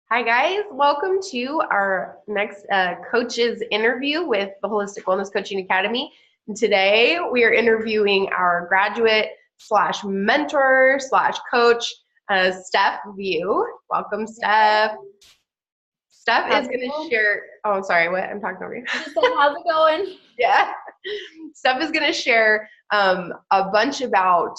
Hi guys, welcome to our next coaches interview with the Holistic Wellness Coaching Academy. And today we are interviewing our graduate slash mentor slash coach, Steph Veau. Welcome, Steph. Steph is going to share, oh, sorry, what? I'm talking over you. Just said, how's it going? Yeah. Steph is going to share a bunch about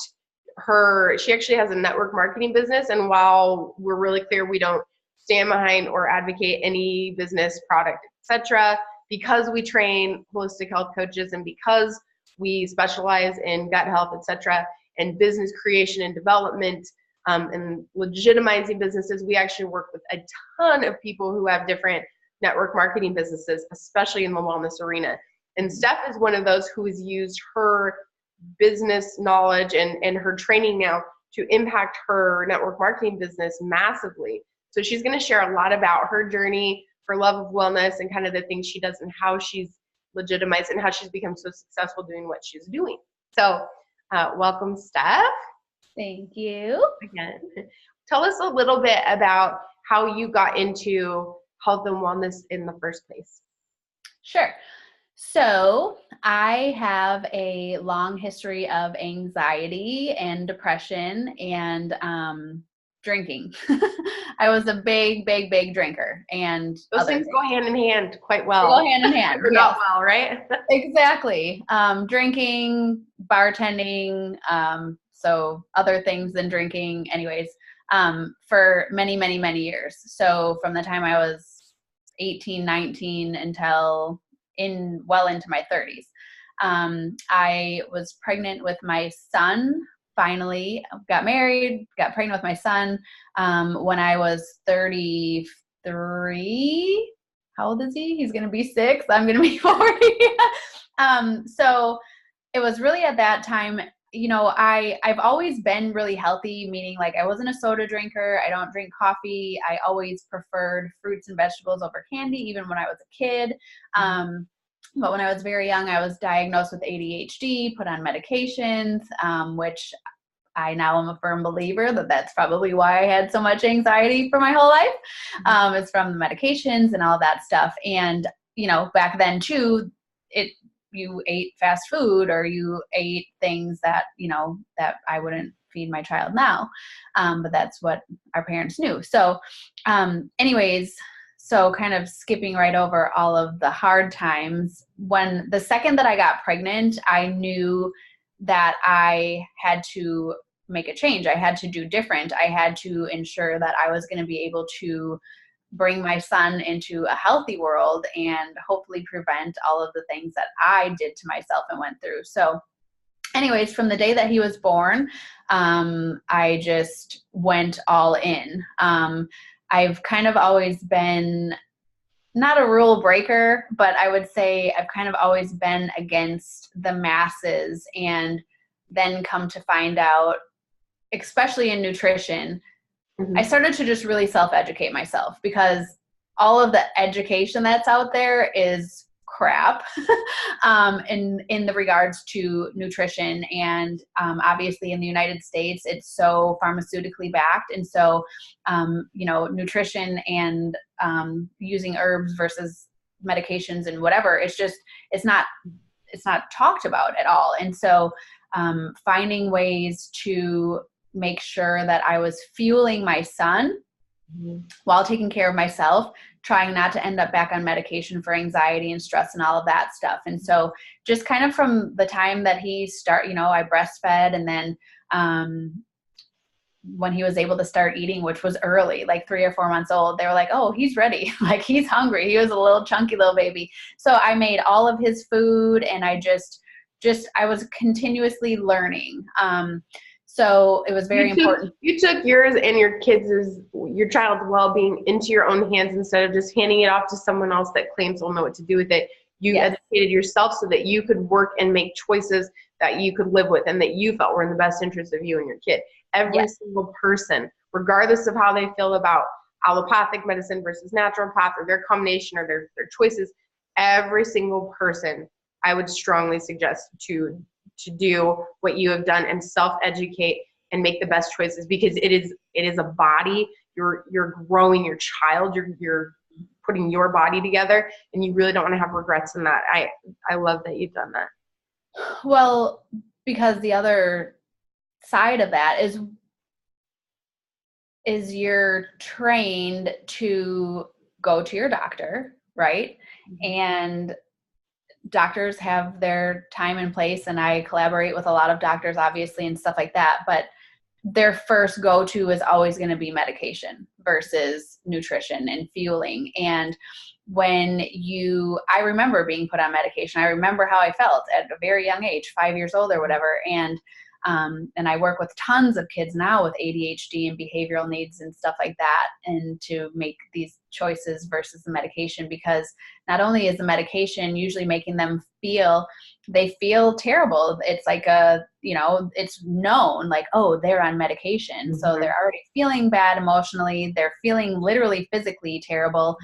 she actually has a network marketing business, and while we're really clear we don't stand behind or advocate any business, product, etc., because we train holistic health coaches and because we specialize in gut health, etc., and business creation and development, and legitimizing businesses, we actually work with a ton of people who have different network marketing businesses, especially in the wellness arena. And Steph is one of those who has used her business knowledge and her training now to impact her network marketing business massively. So she's going to share a lot about her journey, her love of wellness, and kind of the things she does and how she's legitimized and how she's become so successful doing what she's doing. So welcome, Steph. Thank you. Again, tell us a little bit about how you got into health and wellness in the first place. Sure. So I have a long history of anxiety and depression and drinking. I was a big drinker, and those things go hand in hand quite well. They go hand in hand. Or not well, right? Exactly. Drinking, bartending, so other things than drinking anyways, for many years. So from the time I was 18, 19 until well into my 30s. I was pregnant with my son. Finally got married, got pregnant with my son when I was 33. How old is he? He's going to be 6. I'm going to be 40. So it was really at that time, you know, I've always been really healthy, meaning like I wasn't a soda drinker. I don't drink coffee. I always preferred fruits and vegetables over candy, even when I was a kid. But when I was very young, I was diagnosed with ADHD, put on medications, which I now am a firm believer that that's probably why I had so much anxiety for my whole life. It's from the medications and all that stuff. And, you know, back then too, you ate fast food or you ate things that, you know, that I wouldn't feed my child now. But that's what our parents knew. So anyways, so kind of skipping right over all of the hard times, when the second that I got pregnant, I knew that I had to make a change. I had to do different. I had to ensure that I was going to be able to bring my son into a healthy world and hopefully prevent all of the things that I did to myself and went through. So anyways, from the day that he was born, I just went all in. I've kind of always been not a rule breaker, but I would say I've kind of always been against the masses, and then come to find out, especially in nutrition, I started to just really self-educate myself, because all of the education that's out there is crap in the regards to nutrition. And obviously in the United States, it's so pharmaceutically backed. And so, you know, nutrition and using herbs versus medications and whatever, it's not talked about at all. And so finding ways to make sure that I was fueling my son while taking care of myself, trying not to end up back on medication for anxiety and stress and all of that stuff. And so just kind of from the time that I breastfed, and then when he was able to start eating, which was early, like 3 or 4 months old, they were like, oh, he's ready. Like, he's hungry. He was a little chunky little baby. So I made all of his food, and I I was continuously learning. So it was very important. You took yours and your child's well-being into your own hands instead of just handing it off to someone else that claims they'll know what to do with it. You educated yourself so that you could work and make choices that you could live with and that you felt were in the best interest of you and your kid. Every single person, regardless of how they feel about allopathic medicine versus naturopath or their combination or their choices, every single person, I would strongly suggest to do what you have done and self-educate and make the best choices, because it is a body. you're growing your child, you're putting your body together, and you really don't want to have regrets in that. I love that you've done that. Well, because the other side of that is you're trained to go to your doctor, right? And doctors have their time and place, and I collaborate with a lot of doctors, obviously, and stuff like that. But their first go-to is always going to be medication versus nutrition and fueling. And I remember being put on medication. I remember how I felt at a very young age, 5 years old or whatever. And I work with tons of kids now with ADHD and behavioral needs and stuff like that, and to make these choices versus the medication, because not only is the medication usually making them feel terrible. It's like it's known, like, oh, they're on medication. So they're already feeling bad emotionally. They're feeling literally physically terrible,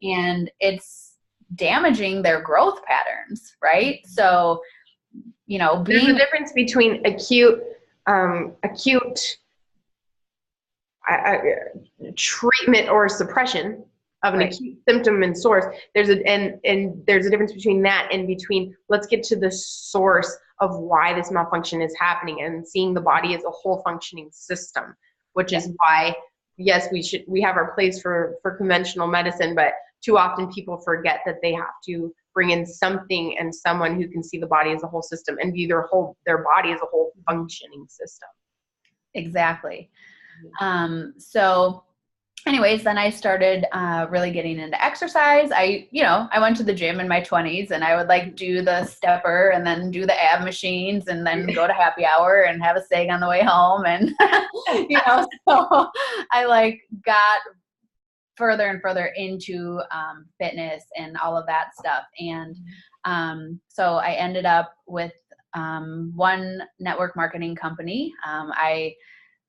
and it's damaging their growth patterns, right? So, there's a difference between acute treatment or suppression of an acute symptom and source. There's a difference between that and between, let's get to the source of why this malfunction is happening, and seeing the body as a whole functioning system, which is why, yes, we have our place for conventional medicine, but too often people forget that they have to bring in something and someone who can see the body as a whole system and view their body as a whole functioning system. Exactly. So anyways, then I started really getting into exercise. I went to the gym in my 20s, and I would do the stepper and then do the ab machines and then go to happy hour and have a steak on the way home. And, so I got further and further into fitness and all of that stuff. And so I ended up with one network marketing company. I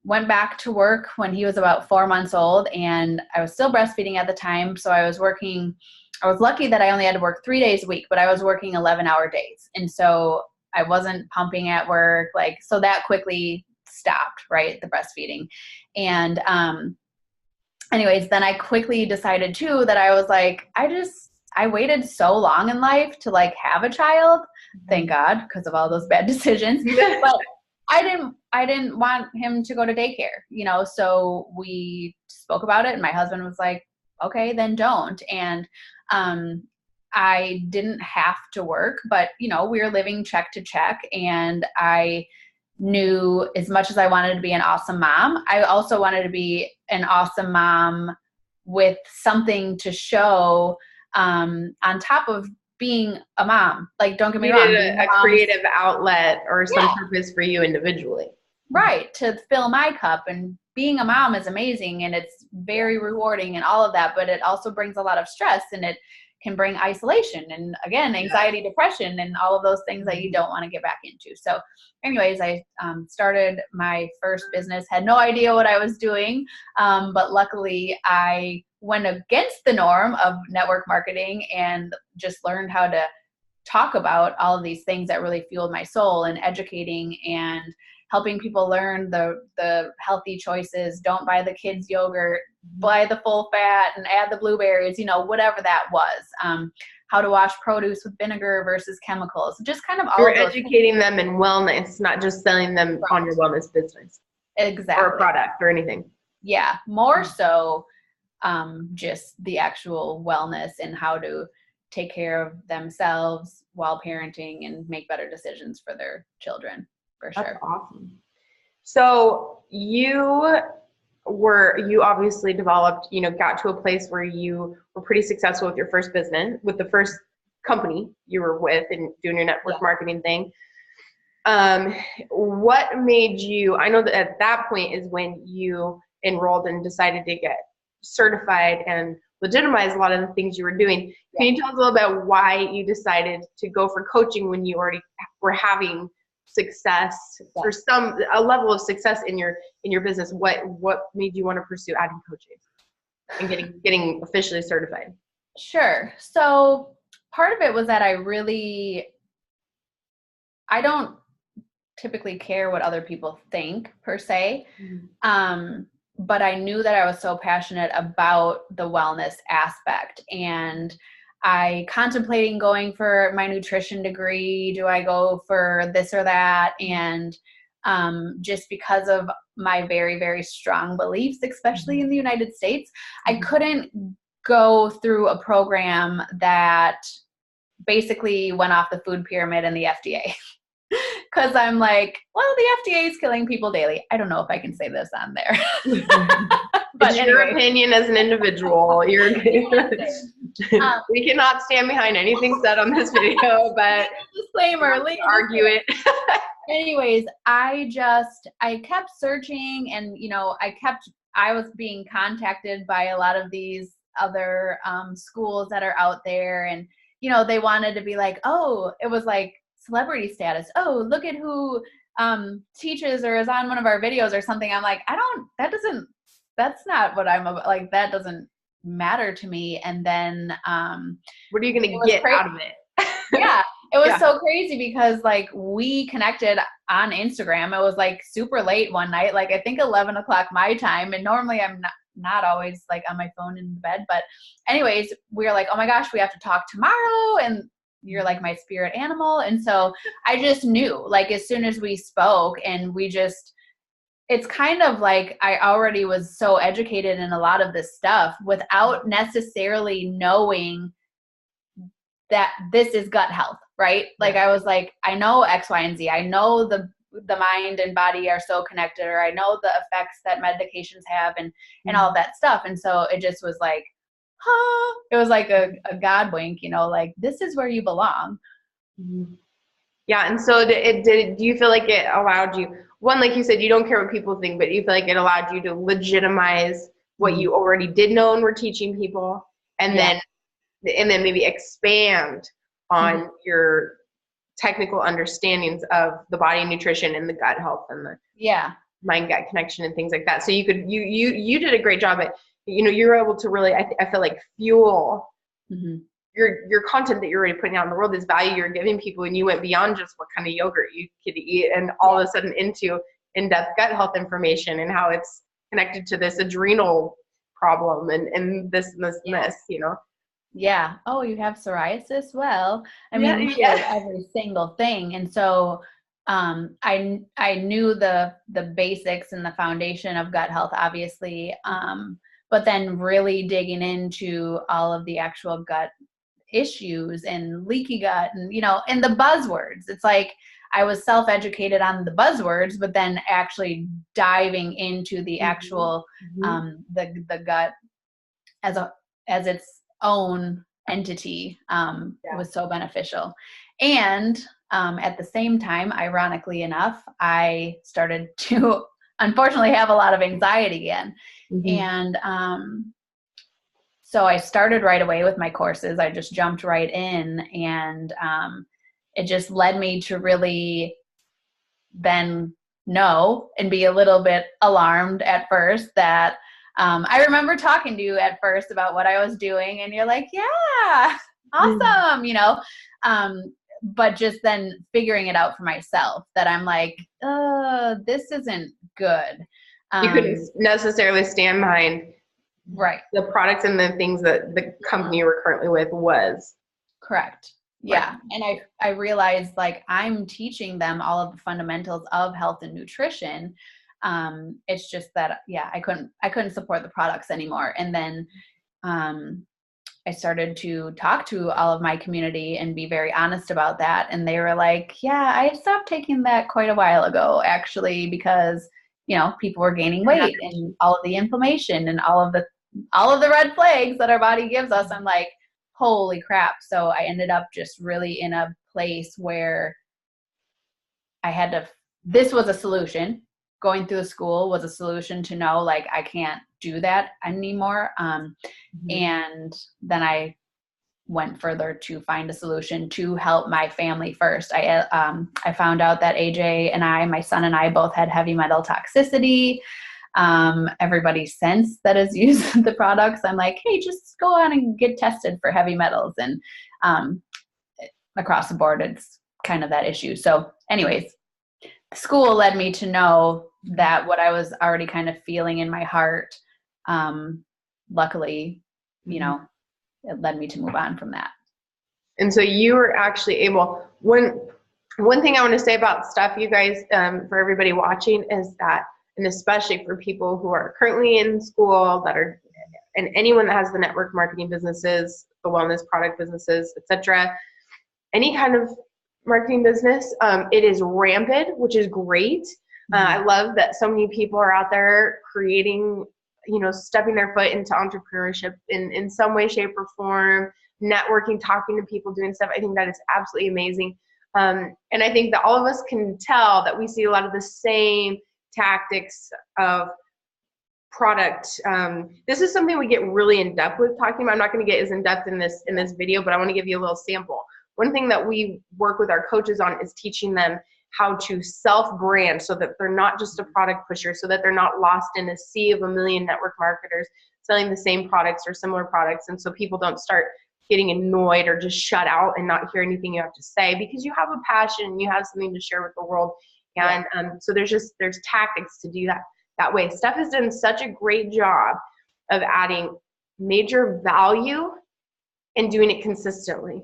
went back to work when he was about 4 months old, and I was still breastfeeding at the time. So I was lucky that I only had to work 3 days a week, but I was working 11-hour days. And so I wasn't pumping at work, so that quickly stopped, right? The breastfeeding. And, anyways, then I quickly decided too that I was I waited so long in life to have a child, thank God, because of all those bad decisions. But I didn't want him to go to daycare, so we spoke about it, and my husband was like, okay, then don't. And I didn't have to work, but we were living check to check, and I knew, as much as I wanted to be an awesome mom, I also wanted to be an awesome mom with something to show on top of being a mom. Don't get me wrong. A creative outlet or some purpose for you individually. Right. To fill my cup. And being a mom is amazing, and it's very rewarding and all of that, but it also brings a lot of stress, and it can bring isolation and, again, anxiety, depression, and all of those things that you don't want to get back into. So anyways, I started my first business, had no idea what I was doing, but luckily I went against the norm of network marketing and just learned how to talk about all of these things that really fueled my soul, and educating and helping people learn the healthy choices. Don't buy the kids yogurt, buy the full fat and add the blueberries, whatever that was. How to wash produce with vinegar versus chemicals. Just kind of all You're educating them in wellness, not just selling them on your wellness business. Exactly. Or a product or anything. Yeah, more so just the actual wellness and how to take care of themselves while parenting and make better decisions for their children, for sure. That's awesome. So you obviously developed, got to a place where you were pretty successful with your first business, with the first company you were with and doing your network marketing thing. What made you, I know that at that point is when you enrolled and decided to get certified and legitimize a lot of the things you were doing. Can you tell us a little bit why you decided to go for coaching when you already were having success, or a level of success in your business? What made you want to pursue adding coaches and getting officially certified? Sure. So part of it was that I don't typically care what other people think per se. but I knew that I was so passionate about the wellness aspect, and I contemplating going for my nutrition degree. Do I go for this or that? And just because of my very, very strong beliefs, especially in the United States, I couldn't go through a program that basically went off the food pyramid and the FDA. Because I'm like, well, the FDA is killing people daily. I don't know if I can say this on there. But it's your opinion as an individual. We cannot stand behind anything said on this video, but disclaimer, argue it. Anyways, I kept searching, and I was being contacted by a lot of these other schools that are out there, and they wanted to be like, oh, it was like celebrity status. Oh, look at who teaches or is on one of our videos or something. I'm like, that's not what I'm about. Like, that doesn't matter to me. And then what are you going to get out of it? Yeah, it was so crazy because like we connected on Instagram. It was like super late one night, like I think 11 o'clock my time. And normally I'm not always like on my phone in bed. But anyways, we were like, oh my gosh, we have to talk tomorrow. And you're like my spirit animal. And so I just knew, like, as soon as we spoke, and it's kind of like I already was so educated in a lot of this stuff without necessarily knowing that this is gut health, right? Like I was like, I know X, Y, and Z. I know the mind and body are so connected, or I know the effects that medications have and all of that stuff. And so it just was like, it was like a God wink, like, this is where you belong. Yeah. And so do you feel like it allowed you, one, like you said, you don't care what people think, but you feel like it allowed you to legitimize what you already did know and were teaching people, and then maybe expand on your technical understandings of the body nutrition and the gut health and the mind gut connection and things like that. So you did a great job at, you're able to really, I feel like, fuel your content that you're already putting out in the world, this value you're giving people, and you went beyond just what kind of yogurt you could eat, and all of a sudden into in-depth gut health information and how it's connected to this adrenal problem and this and this and this, Yeah. Oh, you have psoriasis? Well, I mean, we did every single thing. And so I knew the basics and the foundation of gut health, obviously, but then really digging into all of the actual gut issues and leaky gut and, and the buzzwords. It's like I was self-educated on the buzzwords, but then actually diving into the actual, the gut as its own entity was so beneficial. And at the same time, ironically enough, I started to unfortunately have a lot of anxiety again. And so I started right away with my courses. I just jumped right in, and it just led me to really then know and be a little bit alarmed at first that I remember talking to you at first about what I was doing, and you're like, yeah, awesome, but just then figuring it out for myself that I'm like, this isn't good. You couldn't necessarily stand behind the products and the things that the company you were currently with was. Correct. Yeah. And I realized, like, I'm teaching them all of the fundamentals of health and nutrition. It's just that, I couldn't support the products anymore. And then I started to talk to all of my community and be very honest about that. And they were like, yeah, I stopped taking that quite a while ago, actually, because, people were gaining weight and all of the inflammation and all of the red flags that our body gives us. I'm like, holy crap. So I ended up just really in a place where this was a solution. Going through the school was a solution to know, like, I can't do that anymore. And then I went further to find a solution to help my family first. I found out that AJ and my son and I both had heavy metal toxicity. Everybody since that has used the products, I'm like, hey, just go on and get tested for heavy metals. And across the board, it's kind of that issue. So anyways, school led me to know that what I was already kind of feeling in my heart, luckily, you know, it led me to move on from that. And so you were actually able, one thing I want to say about Steph, you guys, for everybody watching, is that, and especially for people who are currently in school that are, and anyone that has the network marketing businesses, the wellness product businesses, etc., any kind of marketing business, it is rampant, which is great. I love that so many people are out there creating, you know, stepping their foot into entrepreneurship in some way, shape, or form, networking, talking to people, doing stuff. I think that is absolutely amazing. And I think that all of us can tell that we see a lot of the same tactics of product. This is something we get really in depth with talking about. I'm not going to get as in depth in this video, but I want to give you a little sample. One thing that we work with our coaches on is teaching them how to self-brand so that they're not just a product pusher, so that they're not lost in a sea of a million network marketers selling the same products or similar products. And so people don't start getting annoyed or just shut out and not hear anything you have to say, because you have a passion and you have something to share with the world. And so there's tactics to do that way. Steph has done such a great job of adding major value and doing it consistently.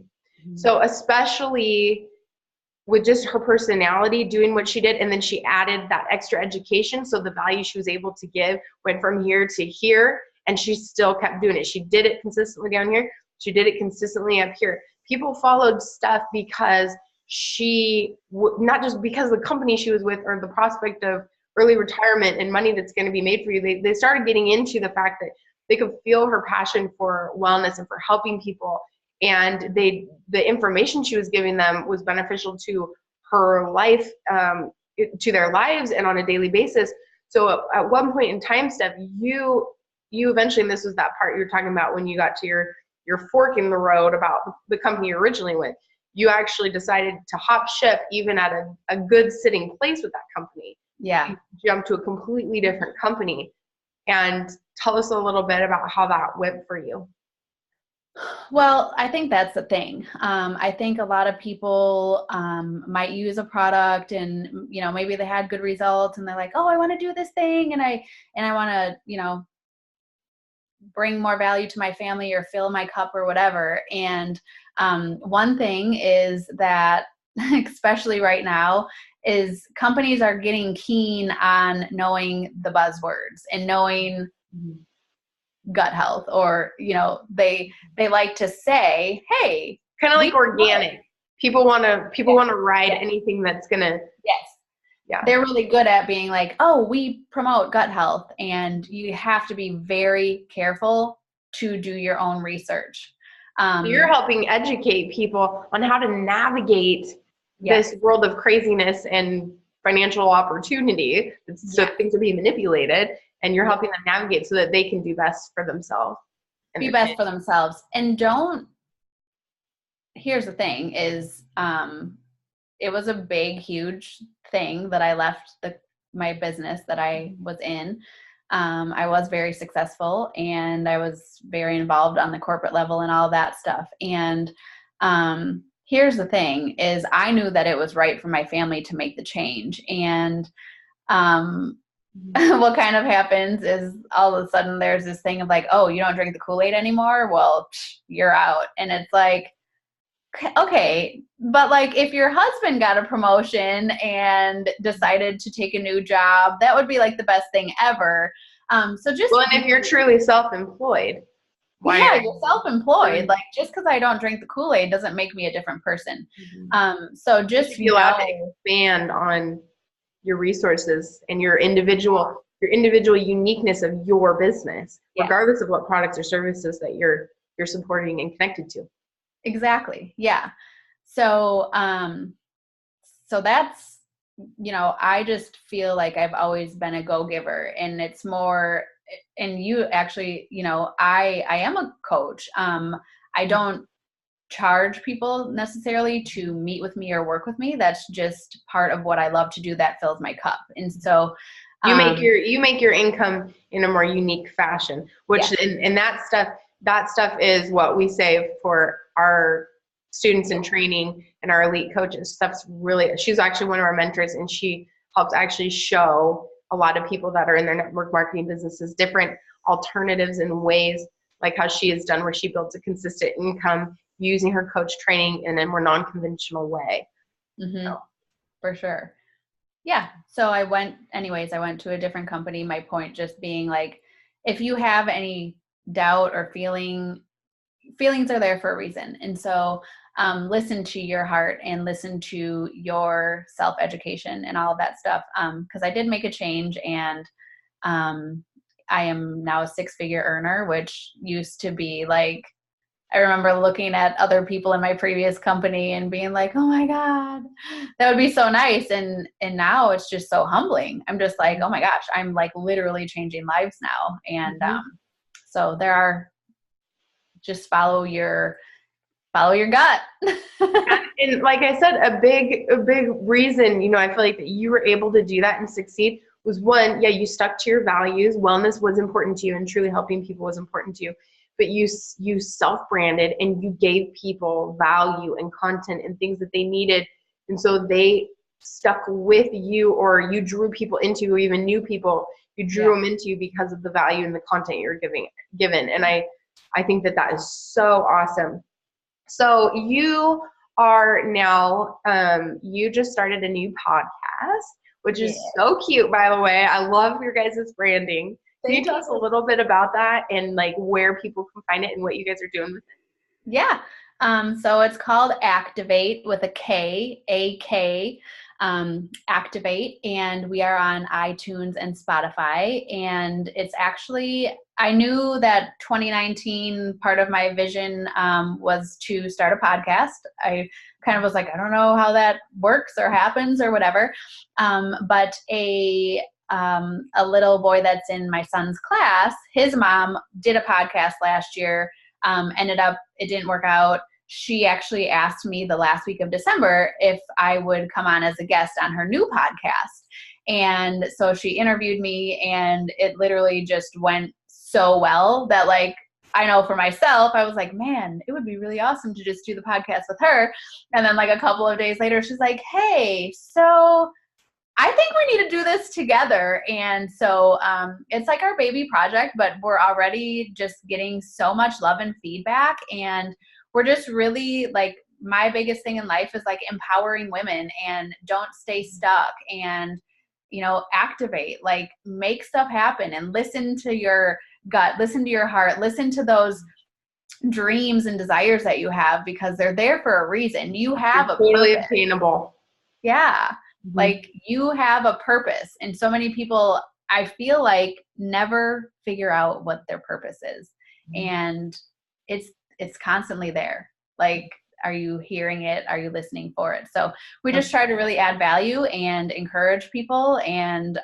So especially with just her personality, doing what she did, and then she added that extra education, so the value she was able to give went from here to here, and she still kept doing it. She did it consistently down here. She did it consistently up here. People followed Steph because not just because of the company she was with or the prospect of early retirement and money that's going to be made for you. They started getting into the fact that they could feel her passion for wellness and for helping people. And the information she was giving them was beneficial to her life, to their lives, and on a daily basis. So at one point in time, Steph, you eventually, and this was that part you were talking about when you got to your fork in the road about the company you're originally with, you actually decided to hop ship even at a good sitting place with that company. Yeah. You jumped to a completely different company. And tell us a little bit about how that went for you. Well, I think that's the thing. I think a lot of people might use a product and, you know, maybe they had good results and they're like, oh, I want to do this thing. And I want to, you know, bring more value to my family or fill my cup or whatever. And one thing is that, especially right now, is companies are getting keen on knowing the buzzwords and knowing gut health, or, you know, they like to say, hey, kind of like organic. People want to ride anything that's gonna. Yes. Yeah. They're really good at being like, oh, we promote gut health, and you have to be very careful to do your own research. You're helping educate people on how to navigate this world of craziness and financial opportunity. So things are being manipulated, and you're helping them navigate so that they can do best for themselves. Be best for themselves. And here's the thing is, it was a big, huge thing that I left my business that I was in. I was very successful and I was very involved on the corporate level and all that stuff. And here's the thing is, I knew that it was right for my family to make the change. And what kind of happens is all of a sudden there's this thing of like, oh, you don't drink the Kool-Aid anymore? Well, you're out. And it's like, okay, but like if your husband got a promotion and decided to take a new job, that would be like the best thing ever. So just, well, and if you're truly self-employed, you're self-employed. Like just because I don't drink the Kool-Aid doesn't make me a different person. So just be allowed to expand on your resources and your individual uniqueness of your business, regardless of what products or services that you're supporting and connected to. Exactly. Yeah. So, so that's, you know, I just feel like I've always been a go-giver, and it's more, and you actually, you know, I am a coach. I don't charge people necessarily to meet with me or work with me. That's just part of what I love to do that fills my cup. And so you make your income in a more unique fashion, which and that stuff is what we say for our students in training and our elite coaches. She's actually one of our mentors, and she helps actually show a lot of people that are in their network marketing businesses different alternatives and ways, like how she has done, where she builds a consistent income using her coach training in a more non-conventional way. Mm-hmm. So. For sure. Yeah. So I went to a different company. My point just being like, if you have any doubt or feelings are there for a reason. And so listen to your heart and listen to your self-education and all of that stuff. Because I did make a change, and I am now a 6-figure earner, which used to be like, I remember looking at other people in my previous company and being like, oh my God, that would be so nice. And now it's just so humbling. I'm just like, oh my gosh, I'm like literally changing lives now. And so there are, just follow your gut. And like I said, a big reason, you know, I feel like that you were able to do that and succeed was, one, yeah, you stuck to your values. Wellness was important to you, and truly helping people was important to you. But you self-branded, and you gave people value and content and things that they needed. And so they stuck with you, or you drew people into you, or even new people, you drew them into you because of the value and the content you're given. And I think that is so awesome. So you are now, you just started a new podcast, which is so cute, by the way. I love your guys' branding. Can you tell us a little bit about that and like where people can find it and what you guys are doing with it? Yeah. So it's called Activate with a K, A-K, Activate. And we are on iTunes and Spotify. And it's actually, I knew that 2019, part of my vision was to start a podcast. I kind of was like, I don't know how that works or happens or whatever. But a little boy that's in my son's class, his mom did a podcast last year, ended up, it didn't work out. She actually asked me the last week of December if I would come on as a guest on her new podcast. And so she interviewed me, and it literally just went so well that, like, I know for myself, I was like, man, it would be really awesome to just do the podcast with her. And then like a couple of days later, she's like, hey, so I think we need to do this together. And so it's like our baby project, but we're already just getting so much love and feedback. And we're just really like, my biggest thing in life is like empowering women, and don't stay stuck, and, you know, activate, like make stuff happen, and listen to your gut, listen to your heart, listen to those dreams and desires that you have, because they're there for a reason. You have a totally purpose. Attainable. Yeah. Like you have a purpose, and so many people, I feel like, never figure out what their purpose is. And it's constantly there. Like, are you hearing it? Are you listening for it? So we just try to really add value and encourage people. And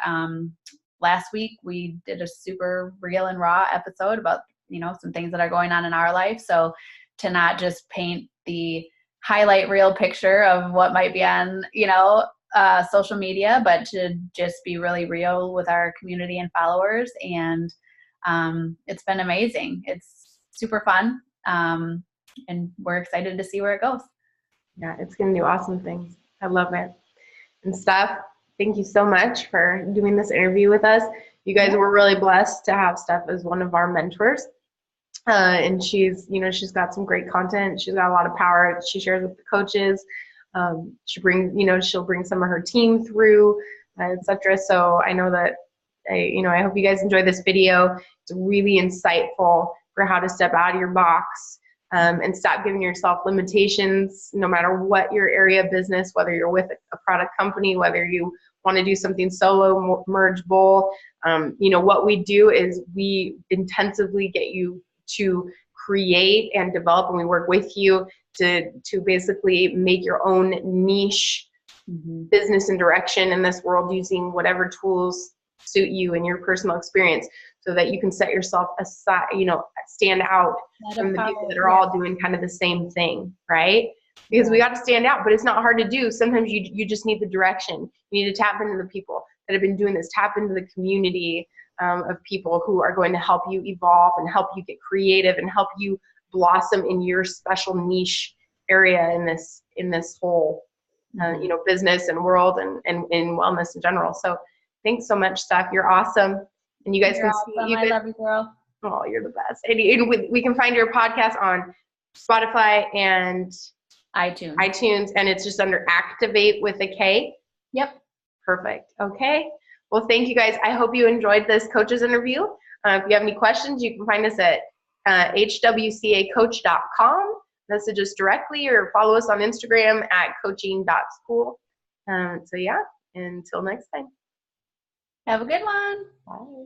last week we did a super real and raw episode about, you know, some things that are going on in our life. So to not just paint the highlight reel picture of what might be on, you know, social media, but to just be really real with our community and followers. And it's been amazing. It's super fun. And we're excited to see where it goes. Yeah, it's going to do awesome things. I love it. And Steph, thank you so much for doing this interview with us. You guys were really blessed to have Steph as one of our mentors. And she's, you know, she's got some great content. She's got a lot of power. She shares with the coaches. She brings, you know, she'll bring some of her team through, etc. So I know that, I hope you guys enjoy this video. It's really insightful for how to step out of your box and stop giving yourself limitations, no matter what your area of business, whether you're with a product company, whether you want to do something solo, merge, bowl. What we do is we intensively get you to create and develop, and we work with you to basically make your own niche business and direction in this world, using whatever tools suit you and your personal experience, so that you can set yourself aside, stand out from the people that are all doing kind of the same thing, right? Because we got to stand out, but it's not hard to do. Sometimes you just need the direction. You need to tap into the people that have been doing this, tap into the community of people who are going to help you evolve and help you get creative and help you blossom in your special niche area in this whole business and world and in wellness in general. So Thanks so much, Steph. You're awesome. And you guys You're can awesome. see you I guys, love you, girl. oh, you're the best. And we can find your podcast on Spotify and iTunes. And it's just under Activate with a K. Yep. Perfect. Okay. Well, thank you guys. I hope you enjoyed this coaches interview. If you have any questions, you can find us at HWCAcoach.com. Message us directly or follow us on Instagram at coaching.school. So yeah, until next time. Have a good one. Bye.